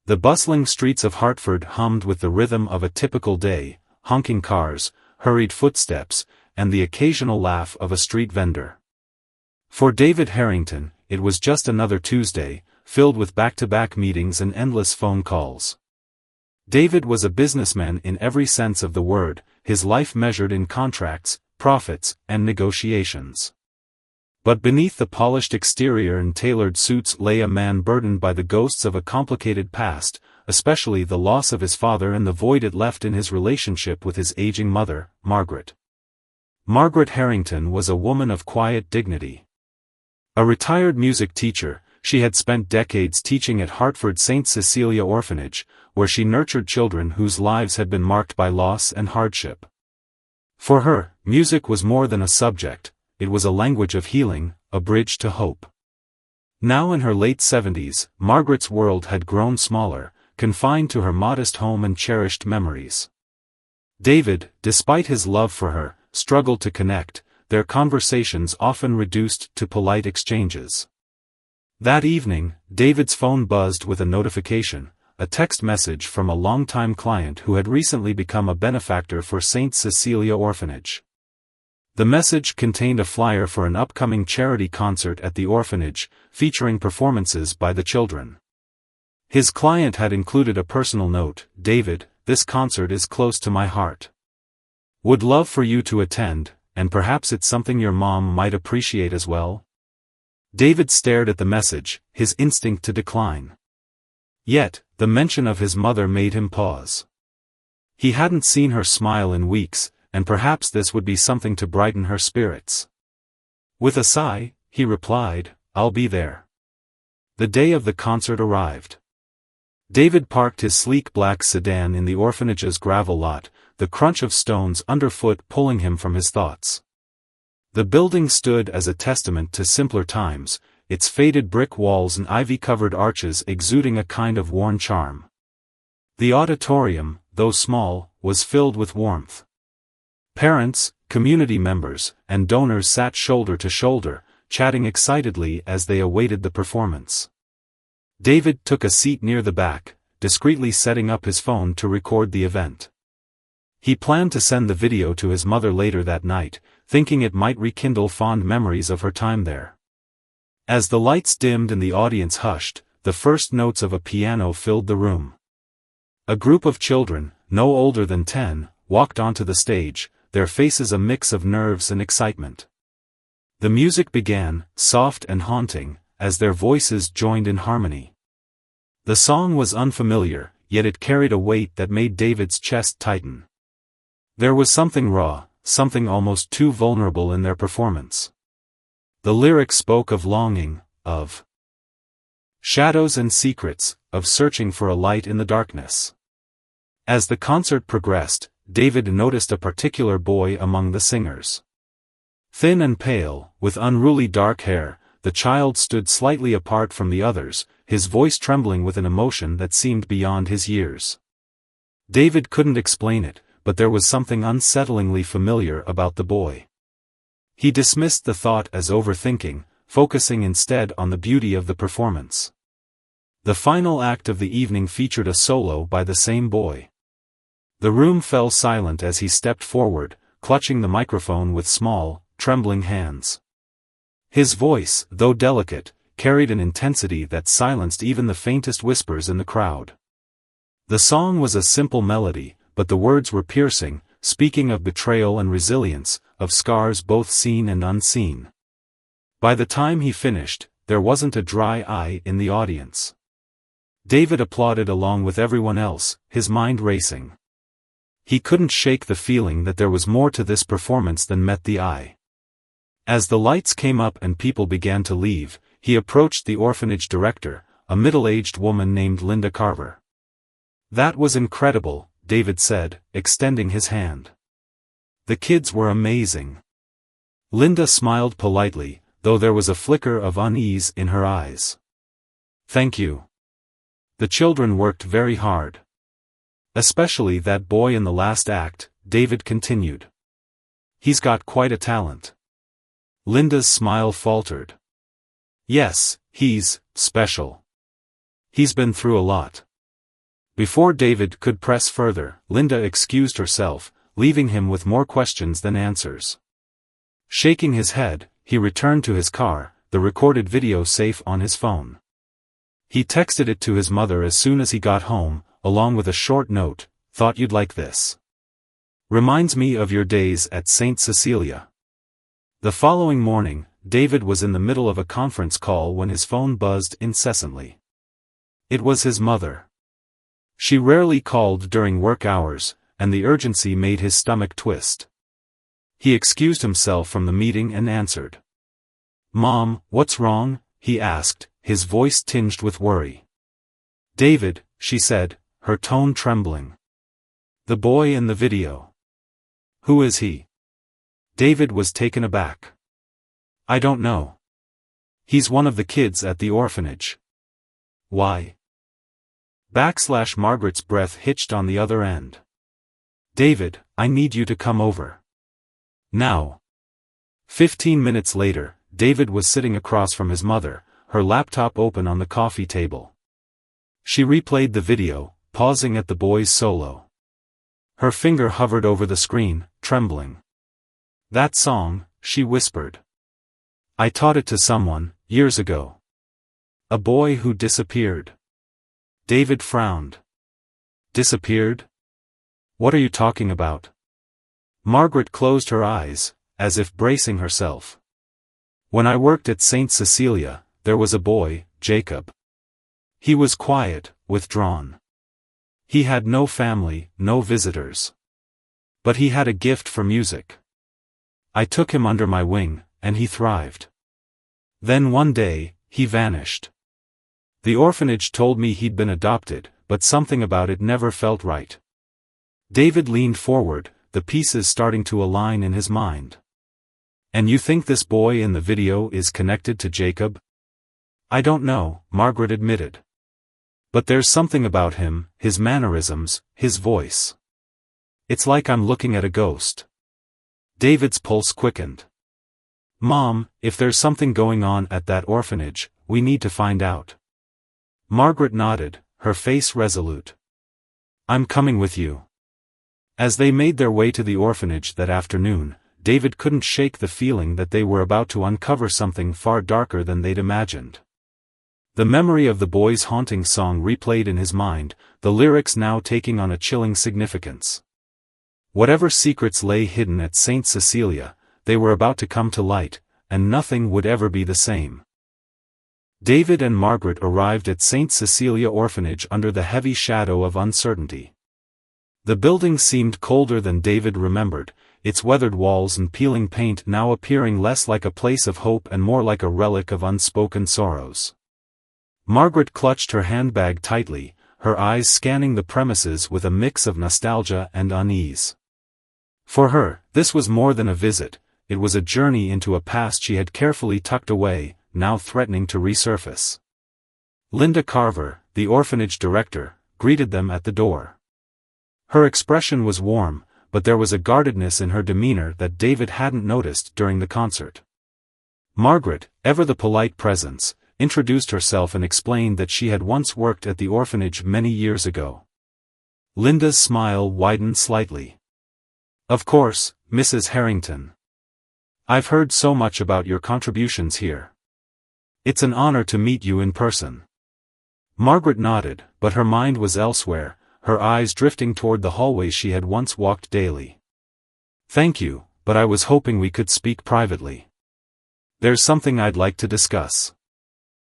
The bustling streets of Hartford hummed with the rhythm of a typical day, honking cars, hurried footsteps, and the occasional laugh of a street vendor. For David Harrington, it was just another Tuesday, filled with back-to-back meetings and endless phone calls. David was a businessman in every sense of the word, his life measured in contracts, profits, and negotiations. But beneath the polished exterior and tailored suits lay a man burdened by the ghosts of a complicated past, especially the loss of his father and the void it left in his relationship with his aging mother, Margaret. Margaret Harrington was a woman of quiet dignity. A retired music teacher, she had spent decades teaching at Hartford St. Cecilia Orphanage, where she nurtured children whose lives had been marked by loss and hardship. For her, music was more than a subject, it was a language of healing, a bridge to hope. Now in her late 70s, Margaret's world had grown smaller, confined to her modest home and cherished memories. David, despite his love for her, struggled to connect, their conversations often reduced to polite exchanges. That evening, David's phone buzzed with a notification, a text message from a longtime client who had recently become a benefactor for St. Cecilia Orphanage. The message contained a flyer for an upcoming charity concert at the orphanage, featuring performances by the children. His client had included a personal note, "David, this concert is close to my heart. Would love for you to attend, and perhaps it's something your mom might appreciate as well." David stared at the message, his instinct to decline. Yet, the mention of his mother made him pause. He hadn't seen her smile in weeks, and perhaps this would be something to brighten her spirits. With a sigh, he replied, "I'll be there." The day of the concert arrived. David parked his sleek black sedan in the orphanage's gravel lot, the crunch of stones underfoot pulling him from his thoughts. The building stood as a testament to simpler times, its faded brick walls and ivy-covered arches exuding a kind of worn charm. The auditorium, though small, was filled with warmth. Parents, community members, and donors sat shoulder to shoulder, chatting excitedly as they awaited the performance. David took a seat near the back, discreetly setting up his phone to record the event. He planned to send the video to his mother later that night, thinking it might rekindle fond memories of her time there. As the lights dimmed and the audience hushed, the first notes of a piano filled the room. A group of children, no older than 10, walked onto the stage, their faces a mix of nerves and excitement. The music began, soft and haunting, as their voices joined in harmony. The song was unfamiliar, yet it carried a weight that made David's chest tighten. There was something raw, something almost too vulnerable in their performance. The lyrics spoke of longing, of shadows and secrets, of searching for a light in the darkness. As the concert progressed, David noticed a particular boy among the singers. Thin and pale, with unruly dark hair, the child stood slightly apart from the others, his voice trembling with an emotion that seemed beyond his years. David couldn't explain it, but there was something unsettlingly familiar about the boy. He dismissed the thought as overthinking, focusing instead on the beauty of the performance. The final act of the evening featured a solo by the same boy. The room fell silent as he stepped forward, clutching the microphone with small, trembling hands. His voice, though delicate, carried an intensity that silenced even the faintest whispers in the crowd. The song was a simple melody, but the words were piercing, speaking of betrayal and resilience, of scars both seen and unseen. By the time he finished, there wasn't a dry eye in the audience. David applauded along with everyone else, his mind racing. He couldn't shake the feeling that there was more to this performance than met the eye. As the lights came up and people began to leave, he approached the orphanage director, a middle-aged woman named Linda Carver. "That was incredible," David said, extending his hand. "The kids were amazing." Linda smiled politely, though there was a flicker of unease in her eyes. "Thank you. The children worked very hard. Especially that boy in the last act," David continued. "He's got quite a talent." Linda's smile faltered. "Yes, he's special. He's been through a lot. Before David could press further, Linda excused herself, leaving him with more questions than answers. Shaking his head, he returned to his car, the recorded video safe on his phone. He texted it to his mother as soon as he got home, along with a short note, "Thought you'd like this. Reminds me of your days at St. Cecilia." The following morning, David was in the middle of a conference call when his phone buzzed incessantly. It was his mother. She rarely called during work hours, and the urgency made his stomach twist. He excused himself from the meeting and answered. "Mom, what's wrong?" he asked, his voice tinged with worry. "David," she said, her tone trembling. "The boy in the video. Who is he?" David was taken aback. "I don't know. He's one of the kids at the orphanage." "Why?" Margaret's breath hitched on the other end. "David, I need you to come over. Now." 15 minutes later, David was sitting across from his mother, her laptop open on the coffee table. She replayed the video, pausing at the boy's solo. Her finger hovered over the screen, trembling. "That song," she whispered. "I taught it to someone, years ago. A boy who disappeared." David frowned. "Disappeared? What are you talking about?" Margaret closed her eyes, as if bracing herself. "When I worked at St. Cecilia, there was a boy, Jacob. He was quiet, withdrawn. He had no family, no visitors. But he had a gift for music. I took him under my wing, and he thrived. Then one day, he vanished. The orphanage told me he'd been adopted, but something about it never felt right." David leaned forward, the pieces starting to align in his mind. "And you think this boy in the video is connected to Jacob?" "I don't know," Margaret admitted. "But there's something about him, his mannerisms, his voice. It's like I'm looking at a ghost." David's pulse quickened. "Mom, if there's something going on at that orphanage, we need to find out." Margaret nodded, her face resolute. "I'm coming with you." As they made their way to the orphanage that afternoon, David couldn't shake the feeling that they were about to uncover something far darker than they'd imagined. The memory of the boy's haunting song replayed in his mind, the lyrics now taking on a chilling significance. Whatever secrets lay hidden at St. Cecilia, they were about to come to light, and nothing would ever be the same. David and Margaret arrived at St. Cecilia Orphanage under the heavy shadow of uncertainty. The building seemed colder than David remembered, its weathered walls and peeling paint now appearing less like a place of hope and more like a relic of unspoken sorrows. Margaret clutched her handbag tightly, her eyes scanning the premises with a mix of nostalgia and unease. For her, this was more than a visit, it was a journey into a past she had carefully tucked away, now threatening to resurface. Linda Carver, the orphanage director, greeted them at the door. Her expression was warm, but there was a guardedness in her demeanor that David hadn't noticed during the concert. Margaret, ever the polite presence, introduced herself and explained that she had once worked at the orphanage many years ago. Linda's smile widened slightly. "Of course, Mrs. Harrington. I've heard so much about your contributions here. It's an honor to meet you in person." Margaret nodded, but her mind was elsewhere, her eyes drifting toward the hallways she had once walked daily. "Thank you, but I was hoping we could speak privately. There's something I'd like to discuss."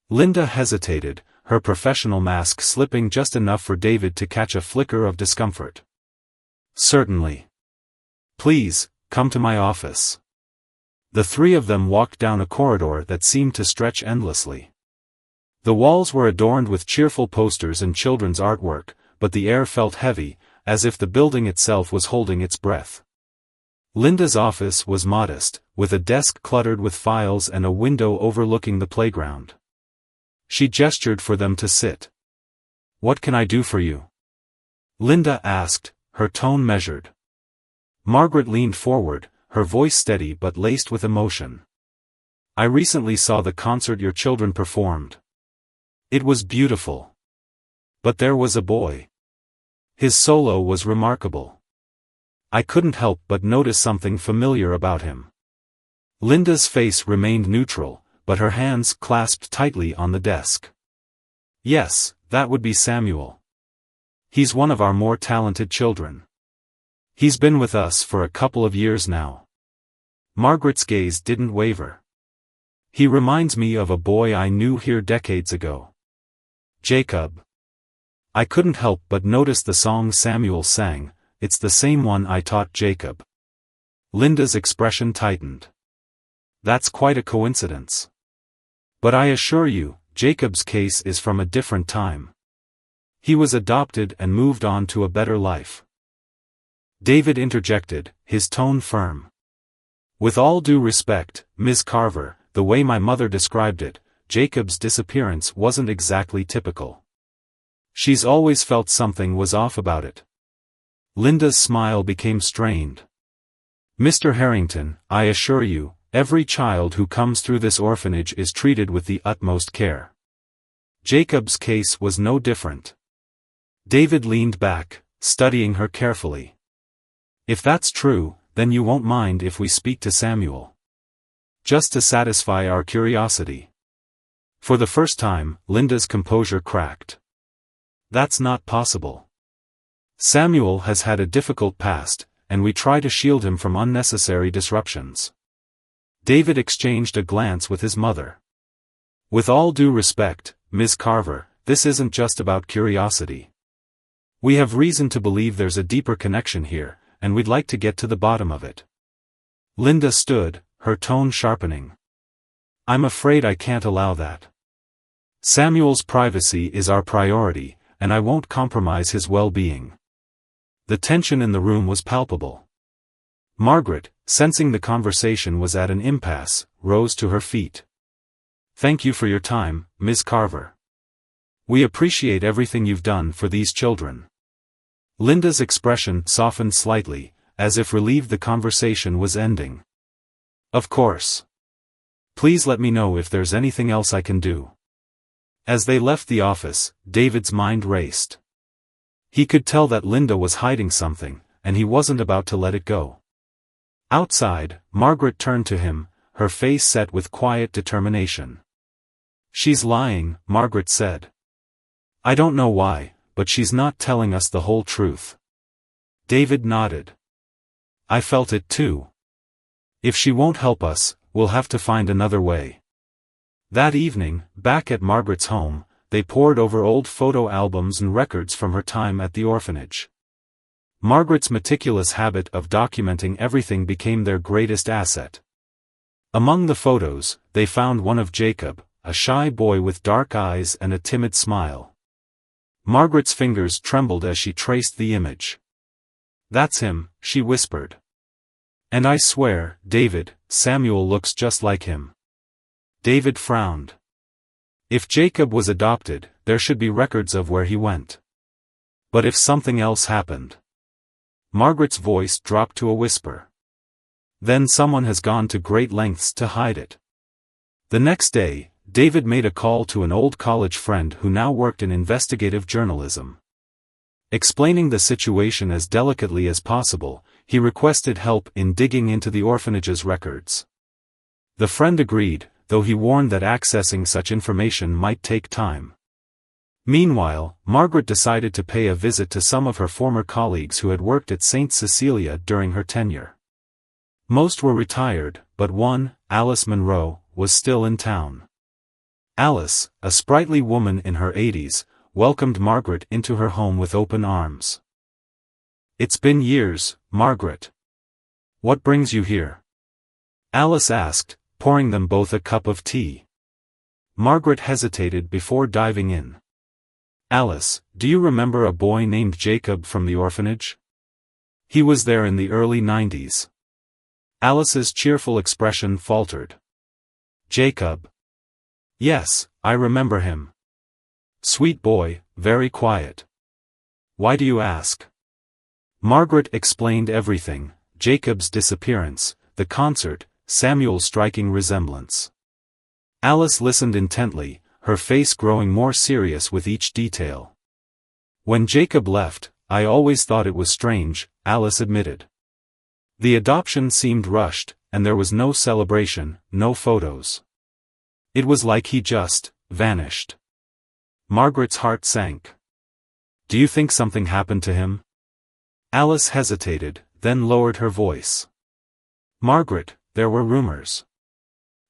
Linda hesitated, her professional mask slipping just enough for David to catch a flicker of discomfort. "Certainly. Please, come to my office." The three of them walked down a corridor that seemed to stretch endlessly. The walls were adorned with cheerful posters and children's artwork, but the air felt heavy, as if the building itself was holding its breath. Linda's office was modest, with a desk cluttered with files and a window overlooking the playground. She gestured for them to sit. "What can I do for you?" Linda asked, her tone measured. Margaret leaned forward, her voice steady but laced with emotion. "I recently saw the concert your children performed. It was beautiful. But there was a boy. His solo was remarkable. I couldn't help but notice something familiar about him. Linda's face remained neutral, but her hands clasped tightly on the desk. Yes, that would be Samuel. He's one of our more talented children. He's been with us for a couple of years now. Margaret's gaze didn't waver. He reminds me of a boy I knew here decades ago. Jacob. I couldn't help but notice the song Samuel sang. It's the same one I taught Jacob. Linda's expression tightened. That's quite a coincidence. But I assure you, Jacob's case is from a different time. He was adopted and moved on to a better life. David interjected, his tone firm. With all due respect, Ms. Carver, the way my mother described it, Jacob's disappearance wasn't exactly typical. She's always felt something was off about it. Linda's smile became strained. Mr. Harrington, I assure you, every child who comes through this orphanage is treated with the utmost care. Jacob's case was no different. David leaned back, studying her carefully. If that's true, then you won't mind if we speak to Samuel. Just to satisfy our curiosity. For the first time, Linda's composure cracked. That's not possible. Samuel has had a difficult past, and we try to shield him from unnecessary disruptions. David exchanged a glance with his mother. With all due respect, Ms. Carver, this isn't just about curiosity. We have reason to believe there's a deeper connection here, and we'd like to get to the bottom of it. Linda stood, her tone sharpening. I'm afraid I can't allow that. Samuel's privacy is our priority, and I won't compromise his well-being. The tension in the room was palpable. Margaret, sensing the conversation was at an impasse, rose to her feet. Thank you for your time, Ms. Carver. We appreciate everything you've done for these children. Linda's expression softened slightly, as if relieved the conversation was ending. Of course. Please let me know if there's anything else I can do. As they left the office, David's mind raced. He could tell that Linda was hiding something, and he wasn't about to let it go. Outside, Margaret turned to him, her face set with quiet determination. She's lying, Margaret said. I don't know why, but she's not telling us the whole truth. David nodded. I felt it too. If she won't help us, we'll have to find another way. That evening, back at Margaret's home, they pored over old photo albums and records from her time at the orphanage. Margaret's meticulous habit of documenting everything became their greatest asset. Among the photos, they found one of Jacob, a shy boy with dark eyes and a timid smile. Margaret's fingers trembled as she traced the image. That's him, she whispered. And I swear, David, Samuel looks just like him. David frowned. If Jacob was adopted, there should be records of where he went. But if something else happened? Margaret's voice dropped to a whisper. Then someone has gone to great lengths to hide it. The next day, David made a call to an old college friend who now worked in investigative journalism. Explaining the situation as delicately as possible, he requested help in digging into the orphanage's records. The friend agreed, though he warned that accessing such information might take time. Meanwhile, Margaret decided to pay a visit to some of her former colleagues who had worked at St. Cecilia during her tenure. Most were retired, but one, Alice Monroe, was still in town. Alice, a sprightly woman in her 80s, welcomed Margaret into her home with open arms. It's been years, Margaret. What brings you here? Alice asked, pouring them both a cup of tea. Margaret hesitated before diving in. Alice, do you remember a boy named Jacob from the orphanage? He was there in the early 90s. Alice's cheerful expression faltered. Jacob. Yes, I remember him. Sweet boy, very quiet. Why do you ask? Margaret explained everything, Jacob's disappearance, the concert, Samuel's striking resemblance. Alice listened intently, her face growing more serious with each detail. When Jacob left, I always thought it was strange, Alice admitted. The adoption seemed rushed, and there was no celebration, no photos. It was like he just vanished. Margaret's heart sank. Do you think something happened to him? Alice hesitated, then lowered her voice. Margaret, there were rumors.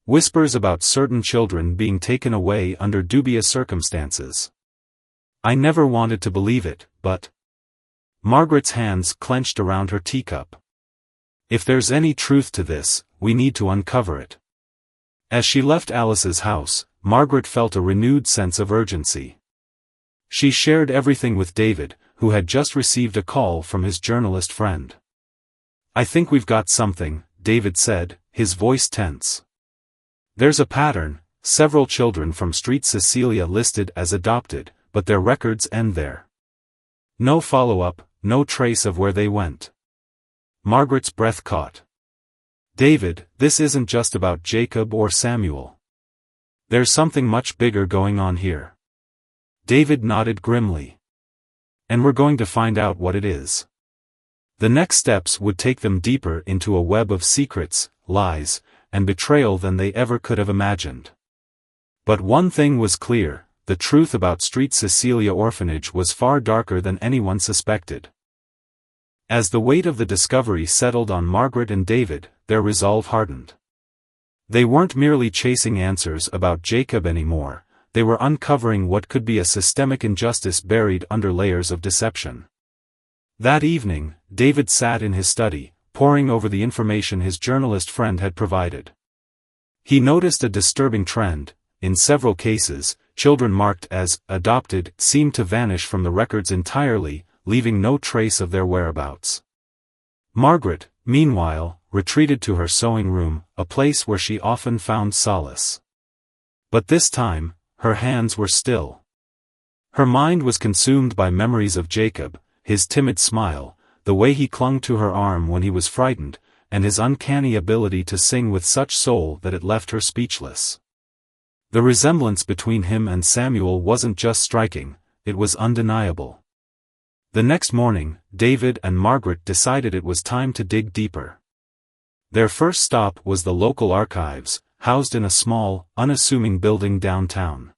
Whispers about certain children being taken away under dubious circumstances. I never wanted to believe it, but... Margaret's hands clenched around her teacup. If there's any truth to this, we need to uncover it. As she left Alice's house, Margaret felt a renewed sense of urgency. She shared everything with David, who had just received a call from his journalist friend. I think we've got something, David said, his voice tense. There's a pattern, several children from Street Cecilia listed as adopted, but their records end there. No follow-up, no trace of where they went. Margaret's breath caught. David, this isn't just about Jacob or Samuel. There's something much bigger going on here. David nodded grimly. And we're going to find out what it is. The next steps would take them deeper into a web of secrets, lies, and betrayal than they ever could have imagined. But one thing was clear, the truth about Street Cecilia Orphanage was far darker than anyone suspected. As the weight of the discovery settled on Margaret and David, their resolve hardened. They weren't merely chasing answers about Jacob anymore, they were uncovering what could be a systemic injustice buried under layers of deception. That evening, David sat in his study, poring over the information his journalist friend had provided. He noticed a disturbing trend. In several cases, children marked as adopted seemed to vanish from the records entirely, leaving no trace of their whereabouts. Margaret, meanwhile, retreated to her sewing room, a place where she often found solace. But this time, her hands were still. Her mind was consumed by memories of Jacob, his timid smile, the way he clung to her arm when he was frightened, and his uncanny ability to sing with such soul that it left her speechless. The resemblance between him and Samuel wasn't just striking, it was undeniable. The next morning, David and Margaret decided it was time to dig deeper. Their first stop was the local archives, housed in a small, unassuming building downtown.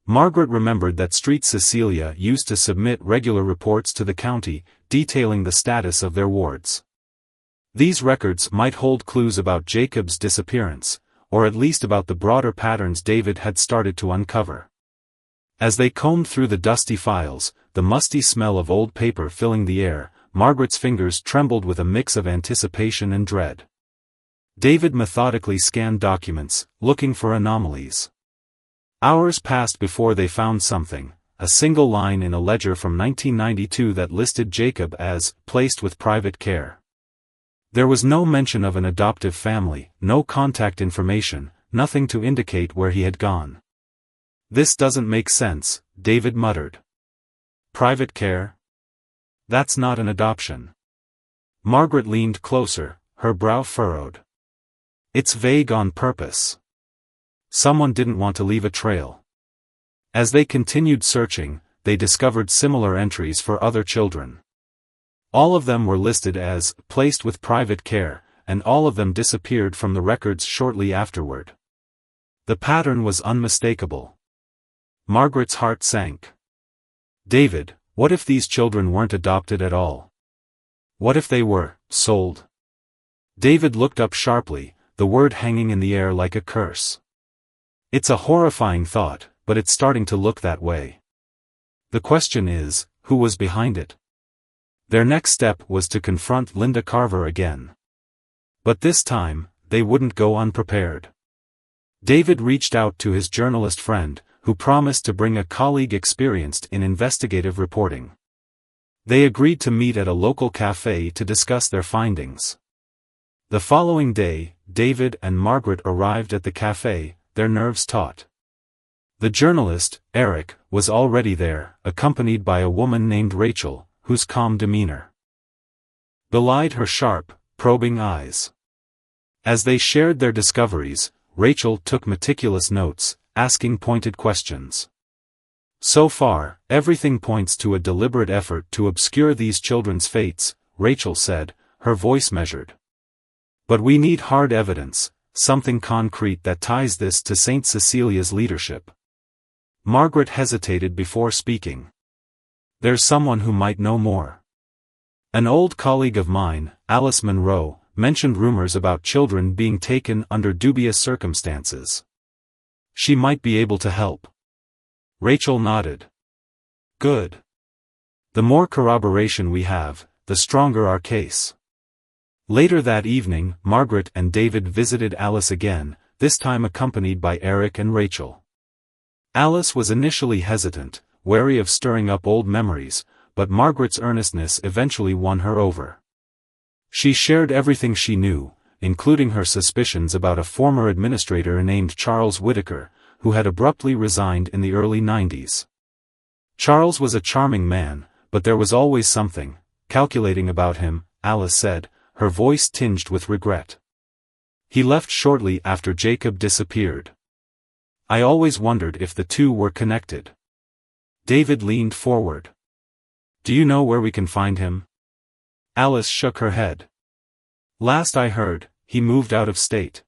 Margaret remembered that Street Cecilia used to submit regular reports to the county, detailing the status of their wards. These records might hold clues about Jacob's disappearance, or at least about the broader patterns David had started to uncover. As they combed through the dusty files, the musty smell of old paper filling the air, Margaret's fingers trembled with a mix of anticipation and dread. David methodically scanned documents, looking for anomalies. Hours passed before they found something, a single line in a ledger from 1992 that listed Jacob as placed with private care. There was no mention of an adoptive family, no contact information, nothing to indicate where he had gone. This doesn't make sense, David muttered. Private care? That's not an adoption. Margaret leaned closer, her brow furrowed. It's vague on purpose. Someone didn't want to leave a trail. As they continued searching, they discovered similar entries for other children. All of them were listed as placed with private care, and all of them disappeared from the records shortly afterward. The pattern was unmistakable. Margaret's heart sank. David, what if these children weren't adopted at all? What if they were sold? David looked up sharply, the word hanging in the air like a curse. It's a horrifying thought, but it's starting to look that way. The question is, who was behind it? Their next step was to confront Linda Carver again. But this time, they wouldn't go unprepared. David reached out to his journalist friend, who promised to bring a colleague experienced in investigative reporting. They agreed to meet at a local cafe to discuss their findings. The following day, David and Margaret arrived at the cafe, their nerves taut. The journalist, Eric, was already there, accompanied by a woman named Rachel, whose calm demeanor belied her sharp, probing eyes. As they shared their discoveries, Rachel took meticulous notes, asking pointed questions. So far, everything points to a deliberate effort to obscure these children's fates, Rachel said, her voice measured. But we need hard evidence, something concrete that ties this to St. Cecilia's leadership. Margaret hesitated before speaking. There's someone who might know more. An old colleague of mine, Alice Munro, mentioned rumors about children being taken under dubious circumstances. She might be able to help. Rachel nodded. Good. The more corroboration we have, the stronger our case. Later that evening, Margaret and David visited Alice again, this time accompanied by Eric and Rachel. Alice was initially hesitant, wary of stirring up old memories, but Margaret's earnestness eventually won her over. She shared everything she knew, including her suspicions about a former administrator named Charles Whitaker, who had abruptly resigned in the early 90s. Charles was a charming man, but there was always something calculating about him, Alice said, her voice tinged with regret. He left shortly after Jacob disappeared. I always wondered if the two were connected. David leaned forward. Do you know where we can find him? Alice shook her head. Last I heard, he moved out of state.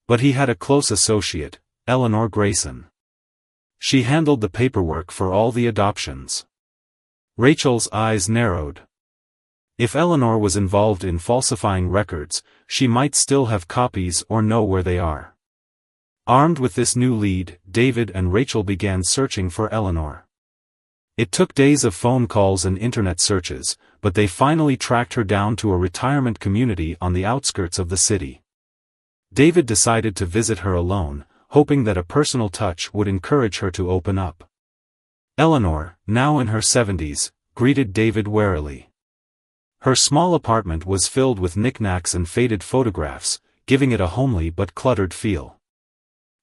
But he had a close associate, Eleanor Grayson. She handled the paperwork for all the adoptions. Rachel's eyes narrowed. If Eleanor was involved in falsifying records, she might still have copies or know where they are. Armed with this new lead, David and Rachel began searching for Eleanor. It took days of phone calls and internet searches, but they finally tracked her down to a retirement community on the outskirts of the city. David decided to visit her alone, hoping that a personal touch would encourage her to open up. Eleanor, now in her 70s, greeted David warily. Her small apartment was filled with knickknacks and faded photographs, giving it a homely but cluttered feel.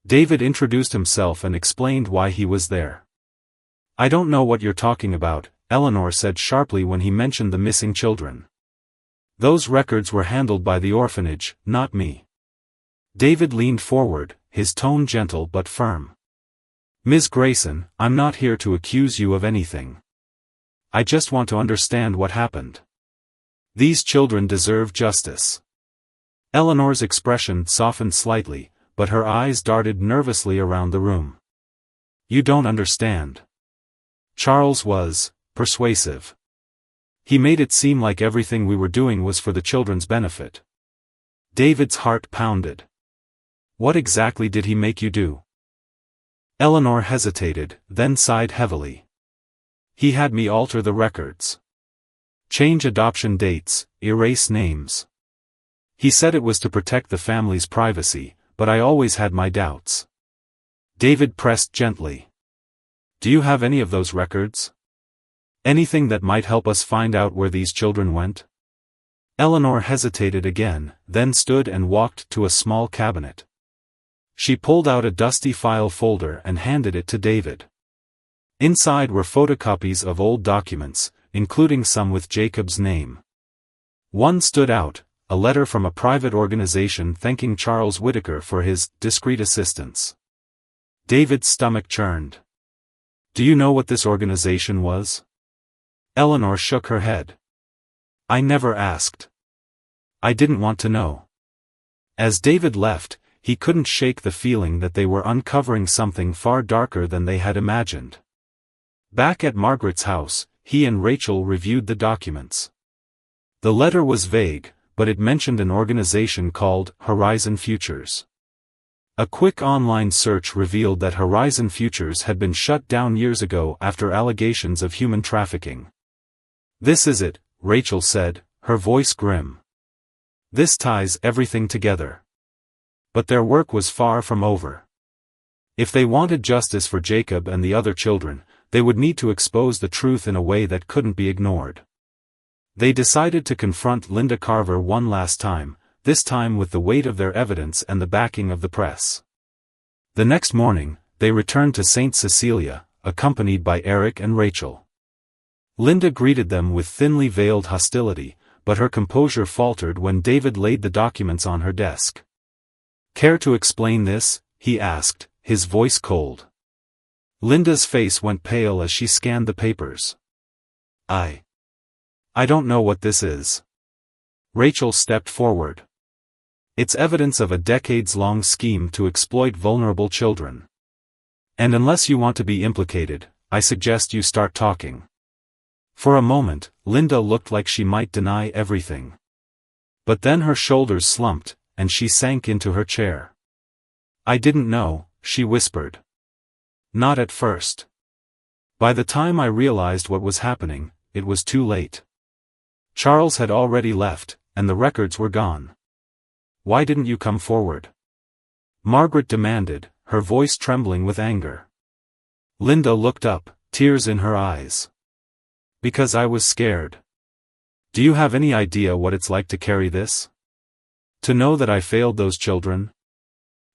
David introduced himself and explained why he was there. I don't know what you're talking about, Eleanor said sharply when he mentioned the missing children. Those records were handled by the orphanage, not me. David leaned forward, his tone gentle but firm. Ms. Grayson, I'm not here to accuse you of anything. I just want to understand what happened. These children deserve justice. Eleanor's expression softened slightly, but her eyes darted nervously around the room. You don't understand. Charles was persuasive. He made it seem like everything we were doing was for the children's benefit. David's heart pounded. What exactly did he make you do? Eleanor hesitated, then sighed heavily. He had me alter the records. Change adoption dates, erase names. He said it was to protect the family's privacy, but I always had my doubts. David pressed gently. Do you have any of those records? Anything that might help us find out where these children went? Eleanor hesitated again, then stood and walked to a small cabinet. She pulled out a dusty file folder and handed it to David. Inside were photocopies of old documents, including some with Jacob's name. One stood out, a letter from a private organization thanking Charles Whitaker for his discreet assistance. David's stomach churned. Do you know what this organization was? Eleanor shook her head. I never asked. I didn't want to know. As David left, he couldn't shake the feeling that they were uncovering something far darker than they had imagined. Back at Margaret's house, he and Rachel reviewed the documents. The letter was vague, but it mentioned an organization called Horizon Futures. A quick online search revealed that Horizon Futures had been shut down years ago after allegations of human trafficking. This is it, Rachel said, her voice grim. This ties everything together. But their work was far from over. If they wanted justice for Jacob and the other children, they would need to expose the truth in a way that couldn't be ignored. They decided to confront Linda Carver one last time, this time with the weight of their evidence and the backing of the press. The next morning, they returned to St. Cecilia, accompanied by Eric and Rachel. Linda greeted them with thinly veiled hostility, but her composure faltered when David laid the documents on her desk. Care to explain this? He asked, his voice cold. Linda's face went pale as she scanned the papers. I don't know what this is. Rachel stepped forward. It's evidence of a decades-long scheme to exploit vulnerable children. And unless you want to be implicated, I suggest you start talking. For a moment, Linda looked like she might deny everything. But then her shoulders slumped, and she sank into her chair. I didn't know, she whispered. Not at first. By the time I realized what was happening, it was too late. Charles had already left, and the records were gone. Why didn't you come forward? Margaret demanded, her voice trembling with anger. Linda looked up, tears in her eyes. Because I was scared. Do you have any idea what it's like to carry this? To know that I failed those children?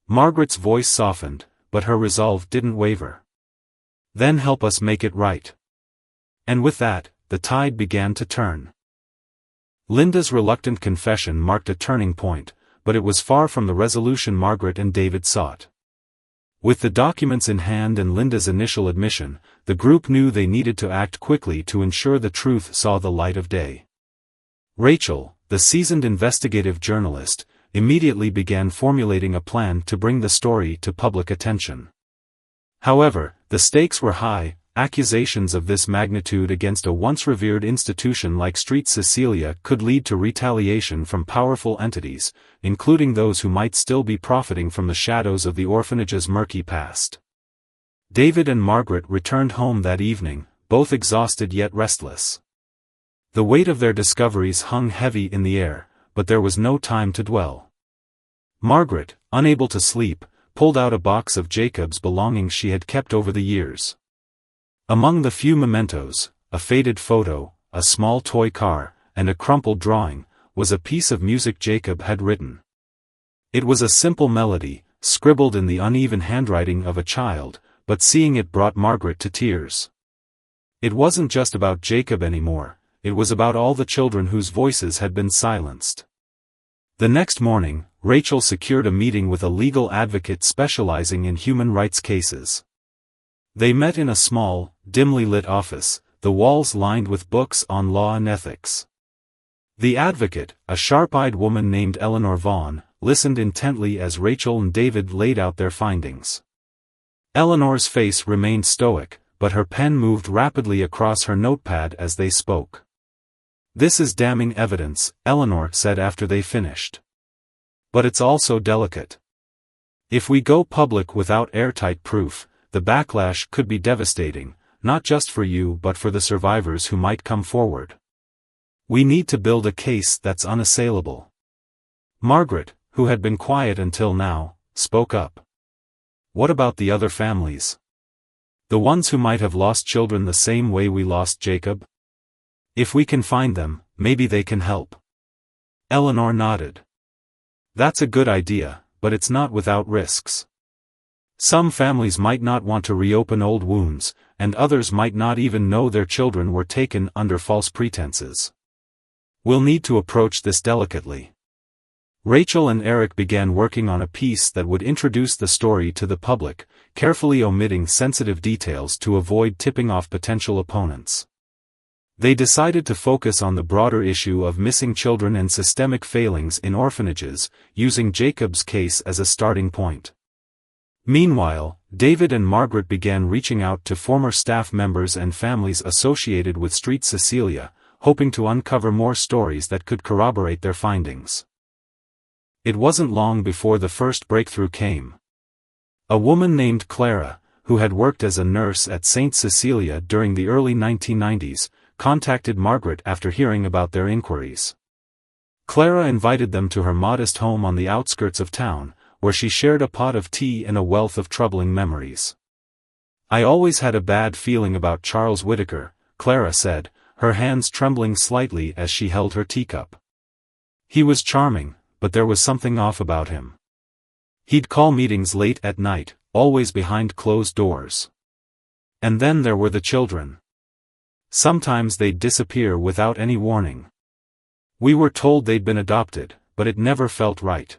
Margaret's voice softened, but her resolve didn't waver. Then help us make it right. And with that, the tide began to turn. Linda's reluctant confession marked a turning point, but it was far from the resolution Margaret and David sought. With the documents in hand and Linda's initial admission, the group knew they needed to act quickly to ensure the truth saw the light of day. Rachel, the seasoned investigative journalist, immediately began formulating a plan to bring the story to public attention. However, the stakes were high. Accusations of this magnitude against a once revered institution like Street Cecilia could lead to retaliation from powerful entities, including those who might still be profiting from the shadows of the orphanage's murky past. David and Margaret returned home that evening, both exhausted yet restless. The weight of their discoveries hung heavy in the air, but there was no time to dwell. Margaret, unable to sleep, pulled out a box of Jacob's belongings she had kept over the years. Among the few mementos, a faded photo, a small toy car, and a crumpled drawing, was a piece of music Jacob had written. It was a simple melody, scribbled in the uneven handwriting of a child, but seeing it brought Margaret to tears. It wasn't just about Jacob anymore, it was about all the children whose voices had been silenced. The next morning, Rachel secured a meeting with a legal advocate specializing in human rights cases. They met in a small, dimly lit office, the walls lined with books on law and ethics. The advocate, a sharp-eyed woman named Eleanor Vaughn, listened intently as Rachel and David laid out their findings. Eleanor's face remained stoic, but her pen moved rapidly across her notepad as they spoke. This is damning evidence, Eleanor said after they finished. But it's also delicate. If we go public without airtight proof, the backlash could be devastating, not just for you but for the survivors who might come forward. We need to build a case that's unassailable. Margaret, who had been quiet until now, spoke up. What about the other families? The ones who might have lost children the same way we lost Jacob? If we can find them, maybe they can help. Eleanor nodded. That's a good idea, but it's not without risks. Some families might not want to reopen old wounds, and others might not even know their children were taken under false pretenses. We'll need to approach this delicately. Rachel and Eric began working on a piece that would introduce the story to the public, carefully omitting sensitive details to avoid tipping off potential opponents. They decided to focus on the broader issue of missing children and systemic failings in orphanages, using Jacob's case as a starting point. Meanwhile, David and Margaret began reaching out to former staff members and families associated with Street Cecilia, hoping to uncover more stories that could corroborate their findings. It wasn't long before the first breakthrough came. A woman named Clara, who had worked as a nurse at St. Cecilia during the early 1990s, contacted Margaret after hearing about their inquiries. Clara invited them to her modest home on the outskirts of town, where she shared a pot of tea and a wealth of troubling memories. I always had a bad feeling about Charles Whittaker, Clara said, her hands trembling slightly as she held her teacup. He was charming, but there was something off about him. He'd call meetings late at night, always behind closed doors. And then there were the children. Sometimes they'd disappear without any warning. We were told they'd been adopted, but it never felt right.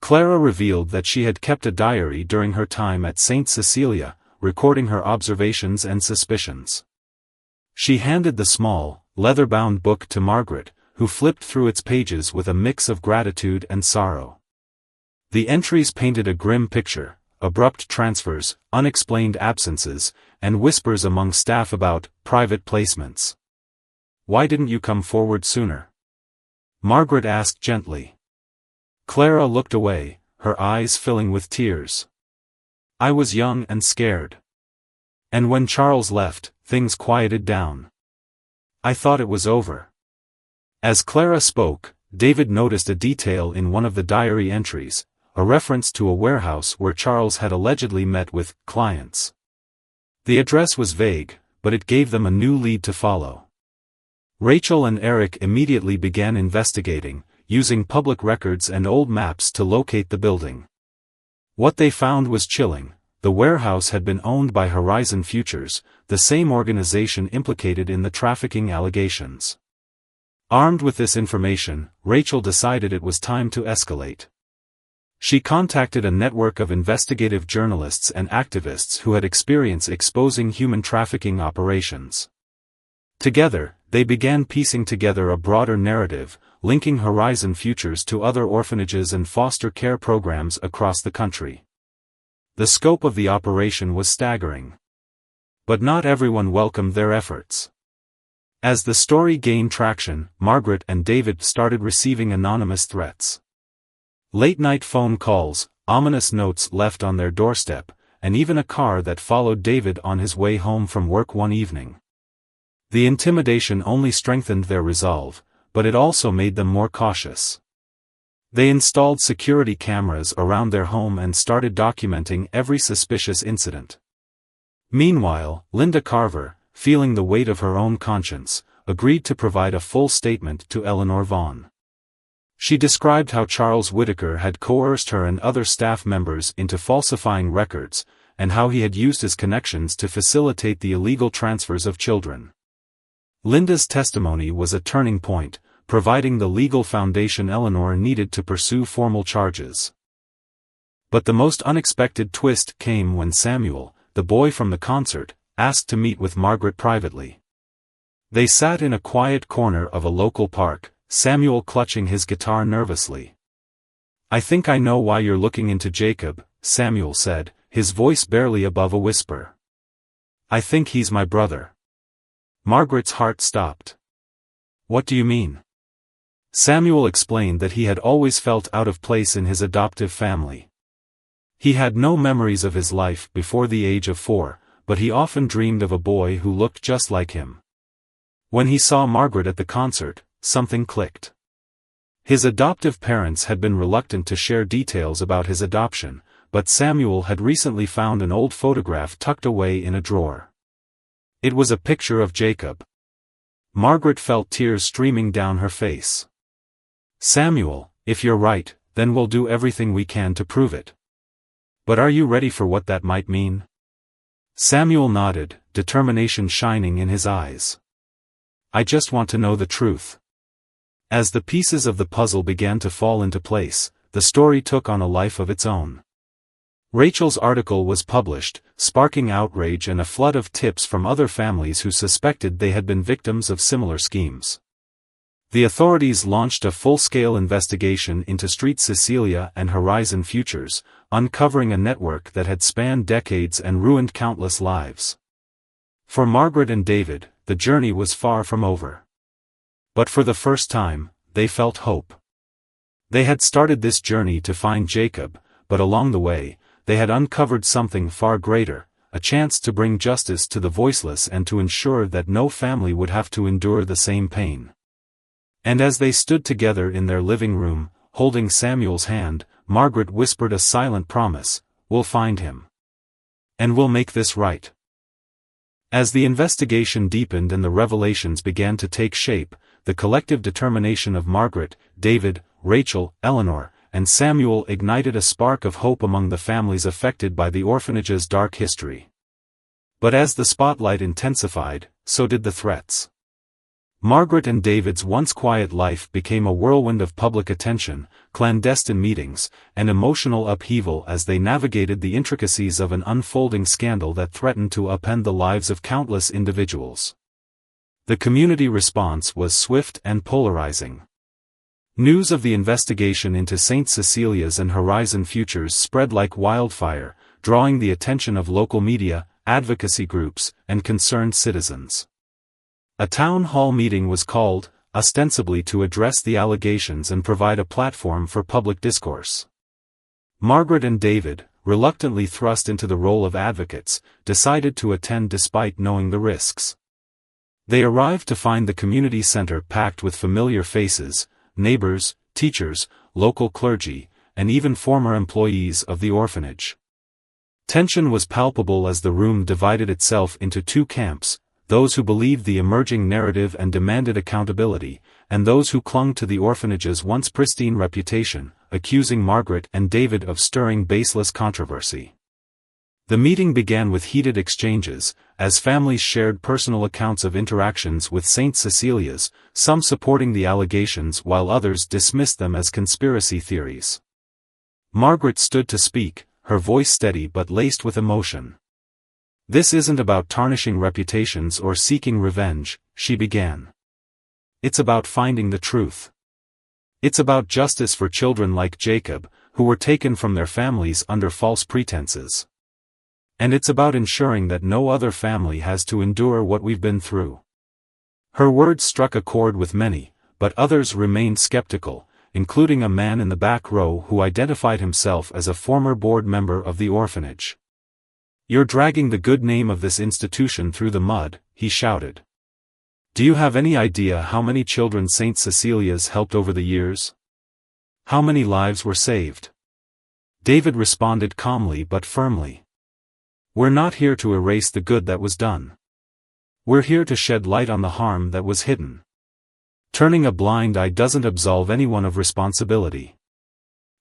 Clara revealed that she had kept a diary during her time at St. Cecilia, recording her observations and suspicions. She handed the small, leather-bound book to Margaret, who flipped through its pages with a mix of gratitude and sorrow. The entries painted a grim picture: abrupt transfers, unexplained absences, and whispers among staff about private placements. "Why didn't you come forward sooner?" Margaret asked gently. Clara looked away, her eyes filling with tears. "I was young and scared. And when Charles left, things quieted down. I thought it was over." As Clara spoke, David noticed a detail in one of the diary entries, a reference to a warehouse where Charles had allegedly met with clients. The address was vague, but it gave them a new lead to follow. Rachel and Eric immediately began investigating, using public records and old maps to locate the building. What they found was chilling: the warehouse had been owned by Horizon Futures, the same organization implicated in the trafficking allegations. Armed with this information, Rachel decided it was time to escalate. She contacted a network of investigative journalists and activists who had experience exposing human trafficking operations. Together, they began piecing together a broader narrative, linking Horizon Futures to other orphanages and foster care programs across the country. The scope of the operation was staggering. But not everyone welcomed their efforts. As the story gained traction, Margaret and David started receiving anonymous threats. Late-night phone calls, ominous notes left on their doorstep, and even a car that followed David on his way home from work one evening. The intimidation only strengthened their resolve, but it also made them more cautious. They installed security cameras around their home and started documenting every suspicious incident. Meanwhile, Linda Carver, feeling the weight of her own conscience, agreed to provide a full statement to Eleanor Vaughn. She described how Charles Whitaker had coerced her and other staff members into falsifying records, and how he had used his connections to facilitate the illegal transfers of children. Linda's testimony was a turning point, providing the legal foundation Eleanor needed to pursue formal charges. But the most unexpected twist came when Samuel, the boy from the concert, asked to meet with Margaret privately. They sat in a quiet corner of a local park, Samuel clutching his guitar nervously. "I think I know why you're looking into Jacob," Samuel said, his voice barely above a whisper. "I think he's my brother." Margaret's heart stopped. "What do you mean?" Samuel explained that he had always felt out of place in his adoptive family. He had no memories of his life before the age of 4, but he often dreamed of a boy who looked just like him. When he saw Margaret at the concert, something clicked. His adoptive parents had been reluctant to share details about his adoption, but Samuel had recently found an old photograph tucked away in a drawer. It was a picture of Jacob. Margaret felt tears streaming down her face. "Samuel, if you're right, then we'll do everything we can to prove it. But are you ready for what that might mean?" Samuel nodded, determination shining in his eyes. "I just want to know the truth." As the pieces of the puzzle began to fall into place, the story took on a life of its own. Rachel's article was published, sparking outrage and a flood of tips from other families who suspected they had been victims of similar schemes. The authorities launched a full-scale investigation into Street Cecilia and Horizon Futures, uncovering a network that had spanned decades and ruined countless lives. For Margaret and David, the journey was far from over. But for the first time, they felt hope. They had started this journey to find Jacob, but along the way, they had uncovered something far greater, a chance to bring justice to the voiceless and to ensure that no family would have to endure the same pain. And as they stood together in their living room, holding Samuel's hand, Margaret whispered a silent promise: "We'll find him. And we'll make this right." As the investigation deepened and the revelations began to take shape, the collective determination of Margaret, David, Rachel, Eleanor, and Samuel ignited a spark of hope among the families affected by the orphanage's dark history. But as the spotlight intensified, so did the threats. Margaret and David's once quiet life became a whirlwind of public attention, clandestine meetings, and emotional upheaval as they navigated the intricacies of an unfolding scandal that threatened to upend the lives of countless individuals. The community response was swift and polarizing. News of the investigation into St. Cecilia's and Horizon Futures spread like wildfire, drawing the attention of local media, advocacy groups, and concerned citizens. A town hall meeting was called, ostensibly to address the allegations and provide a platform for public discourse. Margaret and David, reluctantly thrust into the role of advocates, decided to attend despite knowing the risks. They arrived to find the community center packed with familiar faces, neighbors, teachers, local clergy, and even former employees of the orphanage. Tension was palpable as the room divided itself into two camps, those who believed the emerging narrative and demanded accountability, and those who clung to the orphanage's once pristine reputation, accusing Margaret and David of stirring baseless controversy. The meeting began with heated exchanges, as families shared personal accounts of interactions with St. Cecilia's, some supporting the allegations while others dismissed them as conspiracy theories. Margaret stood to speak, her voice steady but laced with emotion. "This isn't about tarnishing reputations or seeking revenge," she began. "It's about finding the truth. It's about justice for children like Jacob, who were taken from their families under false pretenses. And it's about ensuring that no other family has to endure what we've been through." Her words struck a chord with many, but others remained skeptical, including a man in the back row who identified himself as a former board member of the orphanage. "You're dragging the good name of this institution through the mud," he shouted. "Do you have any idea how many children St. Cecilia's helped over the years? How many lives were saved?" David responded calmly but firmly. "We're not here to erase the good that was done. We're here to shed light on the harm that was hidden. Turning a blind eye doesn't absolve anyone of responsibility."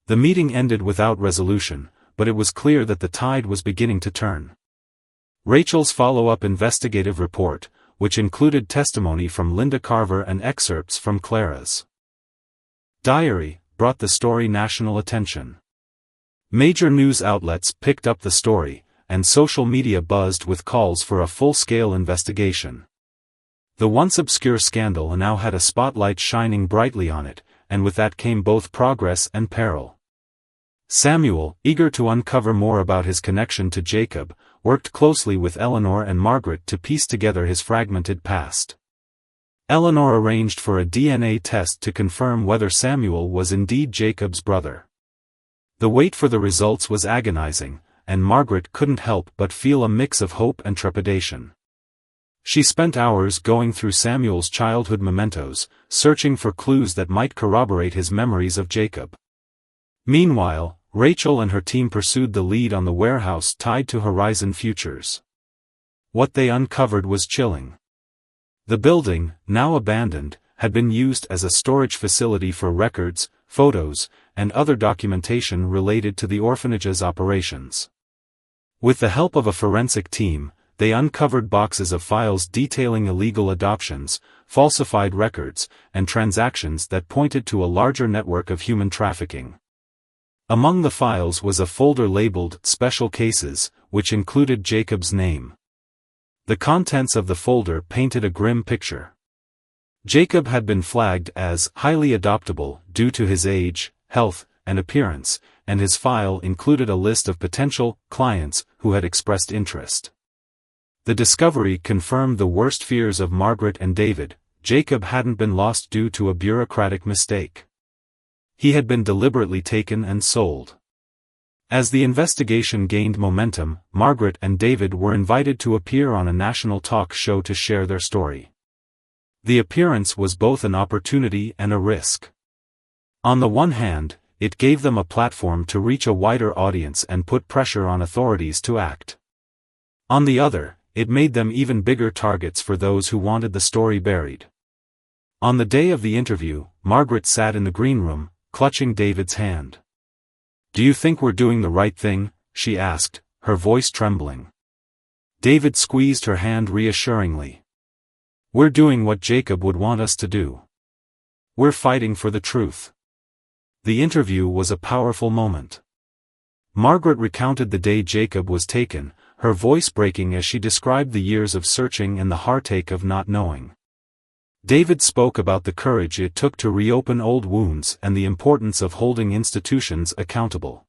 The meeting ended without resolution, but it was clear that the tide was beginning to turn. Rachel's follow-up investigative report, which included testimony from Linda Carver and excerpts from Clara's diary, brought the story national attention. Major news outlets picked up the story, and social media buzzed with calls for a full-scale investigation. The once obscure scandal now had a spotlight shining brightly on it, and with that came both progress and peril. Samuel, eager to uncover more about his connection to Jacob, worked closely with Eleanor and Margaret to piece together his fragmented past. Eleanor arranged for a DNA test to confirm whether Samuel was indeed Jacob's brother. The wait for the results was agonizing, and Margaret couldn't help but feel a mix of hope and trepidation. She spent hours going through Samuel's childhood mementos, searching for clues that might corroborate his memories of Jacob. Meanwhile, Rachel and her team pursued the lead on the warehouse tied to Horizon Futures. What they uncovered was chilling. The building, now abandoned, had been used as a storage facility for records, photos, and other documentation related to the orphanage's operations. With the help of a forensic team, they uncovered boxes of files detailing illegal adoptions, falsified records, and transactions that pointed to a larger network of human trafficking. Among the files was a folder labeled Special Cases, which included Jacob's name. The contents of the folder painted a grim picture. Jacob had been flagged as highly adoptable due to his age, health, and appearance, and his file included a list of potential clients who had expressed interest. The discovery confirmed the worst fears of Margaret and David. Jacob hadn't been lost due to a bureaucratic mistake. He had been deliberately taken and sold. As the investigation gained momentum, Margaret and David were invited to appear on a national talk show to share their story. The appearance was both an opportunity and a risk. On the one hand, it gave them a platform to reach a wider audience and put pressure on authorities to act. On the other, it made them even bigger targets for those who wanted the story buried. On the day of the interview, Margaret sat in the green room, clutching David's hand. "Do you think we're doing the right thing?" she asked, her voice trembling. David squeezed her hand reassuringly. We're doing what Jacob would want us to do. We're fighting for the truth. The interview was a powerful moment. Margaret recounted the day Jacob was taken, her voice breaking as she described the years of searching and the heartache of not knowing. David spoke about the courage it took to reopen old wounds and the importance of holding institutions accountable.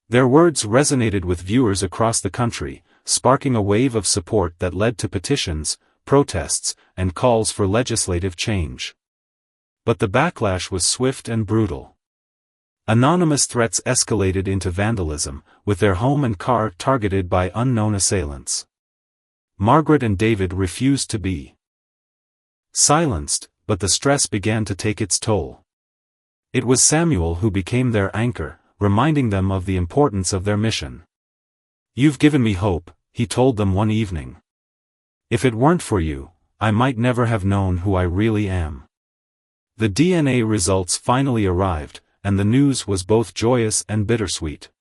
Their words resonated with viewers across the country, sparking a wave of support that led to petitions, protests, and calls for legislative change. But the backlash was swift and brutal. Anonymous threats escalated into vandalism, with their home and car targeted by unknown assailants. Margaret and David refused to be silenced, but the stress began to take its toll. It was Samuel who became their anchor, reminding them of the importance of their mission. "You've given me hope," he told them one evening. "If it weren't for you, I might never have known who I really am." The DNA results finally arrived, and the news was both joyous and bittersweet.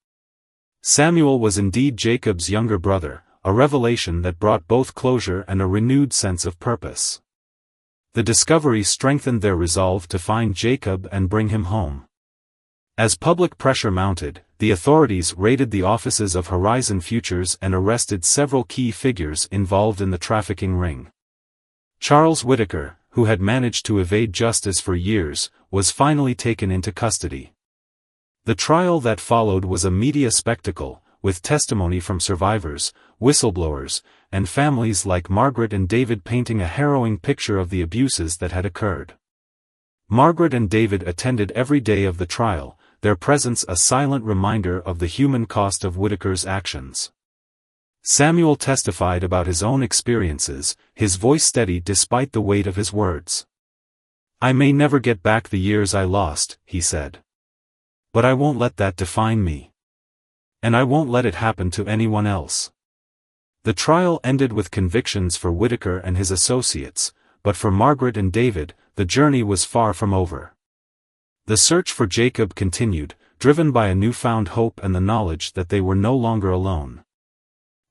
Samuel was indeed Jacob's younger brother, a revelation that brought both closure and a renewed sense of purpose. The discovery strengthened their resolve to find Jacob and bring him home. As public pressure mounted, the authorities raided the offices of Horizon Futures and arrested several key figures involved in the trafficking ring. Charles Whittaker, who had managed to evade justice for years, was finally taken into custody. The trial that followed was a media spectacle, with testimony from survivors, whistleblowers, and families like Margaret and David painting a harrowing picture of the abuses that had occurred. Margaret and David attended every day of the trial, their presence a silent reminder of the human cost of Whittaker's actions. Samuel testified about his own experiences, his voice steady despite the weight of his words. "I may never get back the years I lost," he said. "But I won't let that define me. And I won't let it happen to anyone else." The trial ended with convictions for Whittaker and his associates, but for Margaret and David, the journey was far from over. The search for Jacob continued, driven by a newfound hope and the knowledge that they were no longer alone.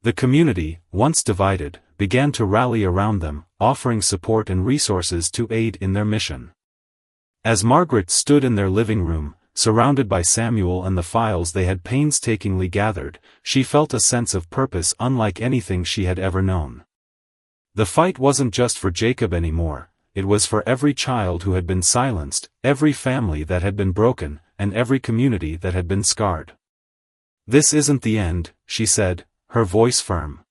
The community, once divided, began to rally around them, offering support and resources to aid in their mission. As Margaret stood in their living room, surrounded by Samuel and the files they had painstakingly gathered, she felt a sense of purpose unlike anything she had ever known. The fight wasn't just for Jacob anymore, it was for every child who had been silenced, every family that had been broken, and every community that had been scarred. "This isn't the end," she said, her voice firm.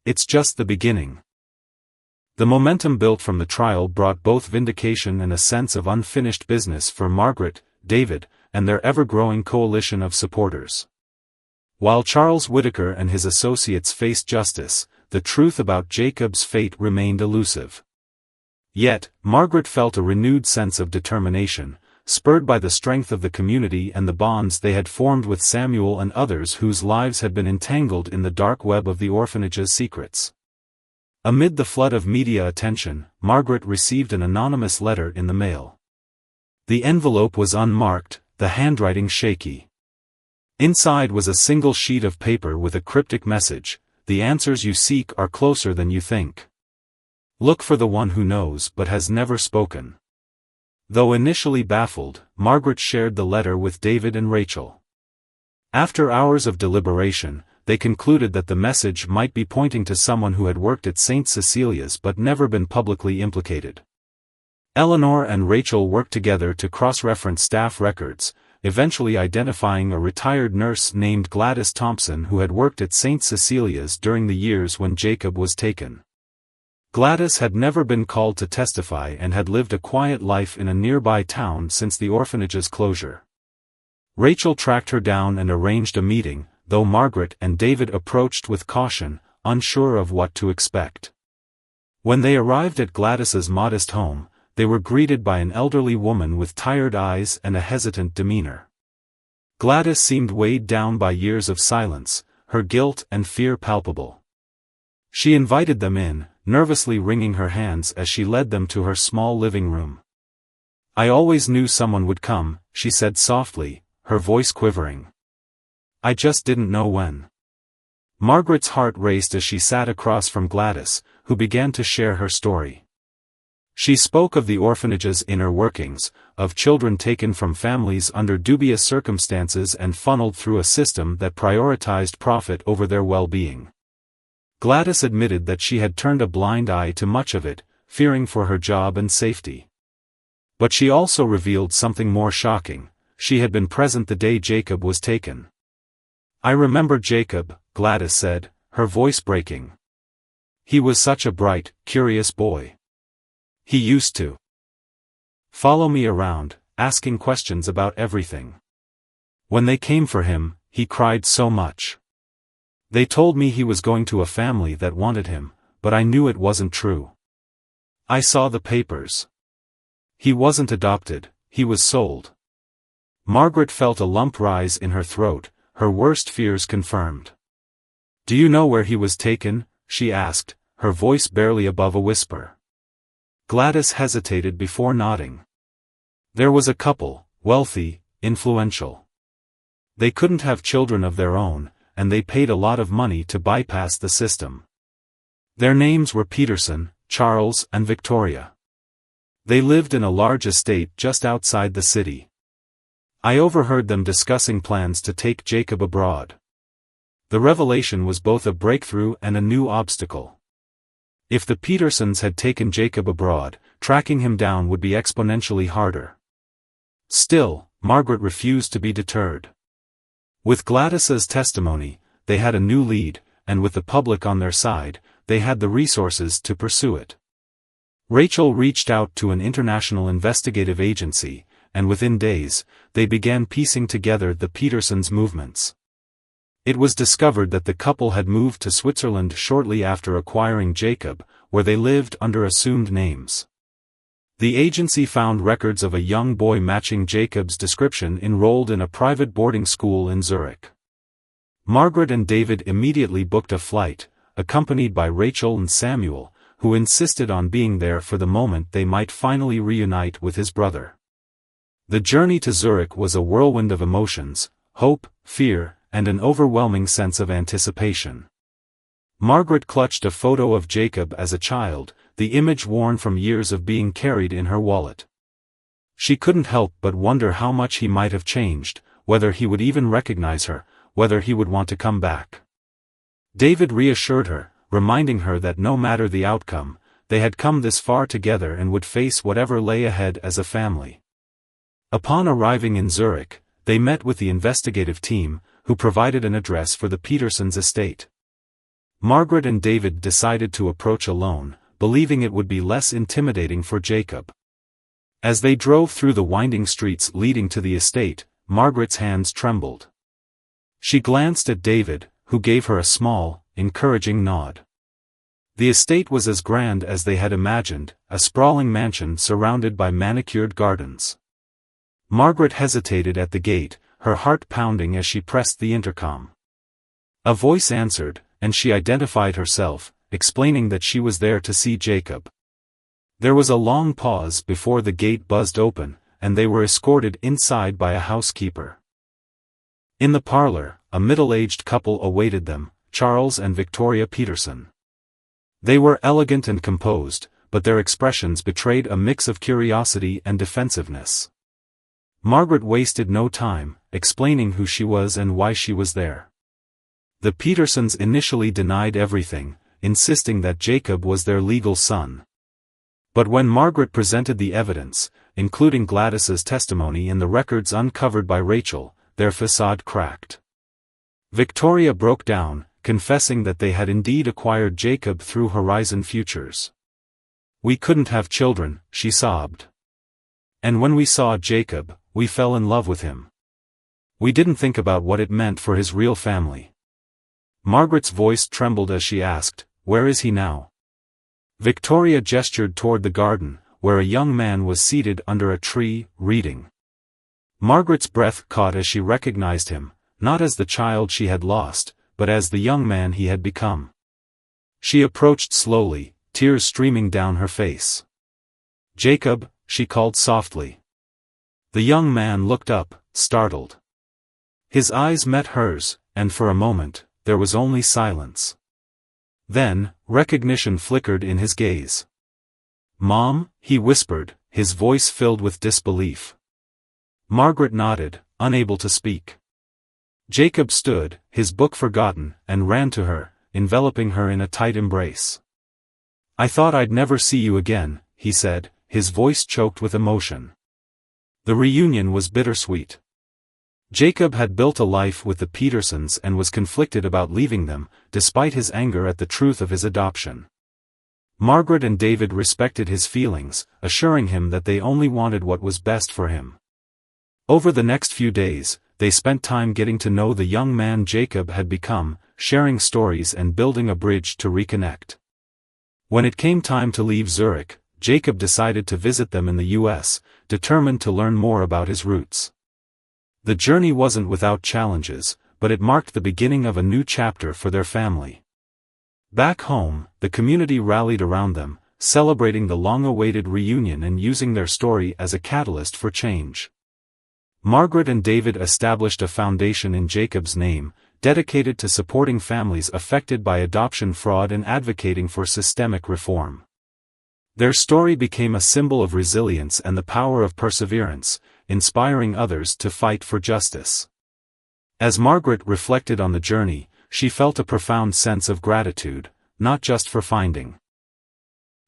"It's just the beginning." The momentum built from the trial brought both vindication and a sense of unfinished business for Margaret, David, and their ever-growing coalition of supporters. While Charles Whittaker and his associates faced justice, the truth about Jacob's fate remained elusive. Yet, Margaret felt a renewed sense of determination, spurred by the strength of the community and the bonds they had formed with Samuel and others whose lives had been entangled in the dark web of the orphanage's secrets. Amid the flood of media attention, Margaret received an anonymous letter in the mail. The envelope was unmarked, the handwriting shaky. Inside was a single sheet of paper with a cryptic message: "The answers you seek are closer than you think. Look for the one who knows but has never spoken." Though initially baffled, Margaret shared the letter with David and Rachel. After hours of deliberation, they concluded that the message might be pointing to someone who had worked at St. Cecilia's but never been publicly implicated. Eleanor and Rachel worked together to cross-reference staff records, eventually identifying a retired nurse named Gladys Thompson who had worked at St. Cecilia's during the years when Jacob was taken. Gladys had never been called to testify and had lived a quiet life in a nearby town since the orphanage's closure. Rachel tracked her down and arranged a meeting, though Margaret and David approached with caution, unsure of what to expect. When they arrived at Gladys's modest home, they were greeted by an elderly woman with tired eyes and a hesitant demeanor. Gladys seemed weighed down by years of silence, her guilt and fear palpable. She invited them in, nervously wringing her hands as she led them to her small living room. "I always knew someone would come," she said softly, her voice quivering. "I just didn't know when." Margaret's heart raced as she sat across from Gladys, who began to share her story. She spoke of the orphanage's inner workings, of children taken from families under dubious circumstances and funneled through a system that prioritized profit over their well-being. Gladys admitted that she had turned a blind eye to much of it, fearing for her job and safety. But she also revealed something more shocking: she had been present the day Jacob was taken. "I remember Jacob," Gladys said, her voice breaking. "He was such a bright, curious boy. He used to follow me around, asking questions about everything. When they came for him, he cried so much. They told me he was going to a family that wanted him, but I knew it wasn't true. I saw the papers. He wasn't adopted, he was sold." Margaret felt a lump rise in her throat, her worst fears confirmed. "Do you know where he was taken?" she asked, her voice barely above a whisper. Gladys hesitated before nodding. "There was a couple, wealthy, influential. They couldn't have children of their own, and they paid a lot of money to bypass the system. Their names were Peterson, Charles, and Victoria. They lived in a large estate just outside the city. I overheard them discussing plans to take Jacob abroad. The revelation was both a breakthrough and a new obstacle. If the Petersons had taken Jacob abroad, tracking him down would be exponentially harder. Still, Margaret refused to be deterred. With Gladys's testimony, they had a new lead, and with the public on their side, they had the resources to pursue it. Rachel reached out to an international investigative agency, and within days, they began piecing together the Petersons' movements. It was discovered that the couple had moved to Switzerland shortly after acquiring Jacob, where they lived under assumed names. The agency found records of a young boy matching Jacob's description enrolled in a private boarding school in Zurich. Margaret and David immediately booked a flight, accompanied by Rachel and Samuel, who insisted on being there for the moment they might finally reunite with his brother. The journey to Zurich was a whirlwind of emotions: hope, fear, and an overwhelming sense of anticipation. Margaret clutched a photo of Jacob as a child, the image worn from years of being carried in her wallet. She couldn't help but wonder how much he might have changed, whether he would even recognize her, whether he would want to come back. David reassured her, reminding her that no matter the outcome, they had come this far together and would face whatever lay ahead as a family. Upon arriving in Zurich, they met with the investigative team, who provided an address for the Petersons' estate. Margaret and David decided to approach alone, believing it would be less intimidating for Jacob. As they drove through the winding streets leading to the estate, Margaret's hands trembled. She glanced at David, who gave her a small, encouraging nod. The estate was as grand as they had imagined, a sprawling mansion surrounded by manicured gardens. Margaret hesitated at the gate, her heart pounding as she pressed the intercom. A voice answered, and she identified herself, explaining that she was there to see Jacob. There was a long pause before the gate buzzed open, and they were escorted inside by a housekeeper. In the parlor, a middle-aged couple awaited them, Charles and Victoria Peterson. They were elegant and composed, but their expressions betrayed a mix of curiosity and defensiveness. Margaret wasted no time, explaining who she was and why she was there. The Petersons initially denied everything, insisting that Jacob was their legal son. But when Margaret presented the evidence, including Gladys's testimony and the records uncovered by Rachel, their facade cracked. Victoria broke down, confessing that they had indeed acquired Jacob through Horizon Futures. "We couldn't have children," she sobbed. "And when we saw Jacob, we fell in love with him. We didn't think about what it meant for his real family." Margaret's voice trembled as she asked, "Where is he now?" Victoria gestured toward the garden, where a young man was seated under a tree, reading. Margaret's breath caught as she recognized him, not as the child she had lost, but as the young man he had become. She approached slowly, tears streaming down her face. "Jacob," she called softly. The young man looked up, startled. His eyes met hers, and for a moment, there was only silence. Then, recognition flickered in his gaze. "Mom?" he whispered, his voice filled with disbelief. Margaret nodded, unable to speak. Jacob stood, his book forgotten, and ran to her, enveloping her in a tight embrace. "I thought I'd never see you again," he said, his voice choked with emotion. The reunion was bittersweet. Jacob had built a life with the Petersons and was conflicted about leaving them, despite his anger at the truth of his adoption. Margaret and David respected his feelings, assuring him that they only wanted what was best for him. Over the next few days, they spent time getting to know the young man Jacob had become, sharing stories and building a bridge to reconnect. When it came time to leave Zurich, Jacob decided to visit them in the US, determined to learn more about his roots. The journey wasn't without challenges, but it marked the beginning of a new chapter for their family. Back home, the community rallied around them, celebrating the long-awaited reunion and using their story as a catalyst for change. Margaret and David established a foundation in Jacob's name, dedicated to supporting families affected by adoption fraud and advocating for systemic reform. Their story became a symbol of resilience and the power of perseverance, inspiring others to fight for justice. As Margaret reflected on the journey, she felt a profound sense of gratitude, not just for finding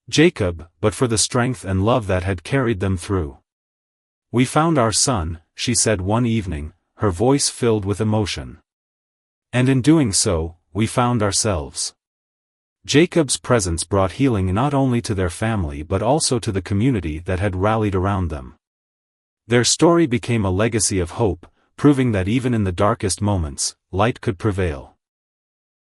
Jacob, but for the strength and love that had carried them through. "We found our son," she said one evening, her voice filled with emotion. "And in doing so, we found ourselves." Jacob's presence brought healing not only to their family but also to the community that had rallied around them. Their story became a legacy of hope, proving that even in the darkest moments, light could prevail.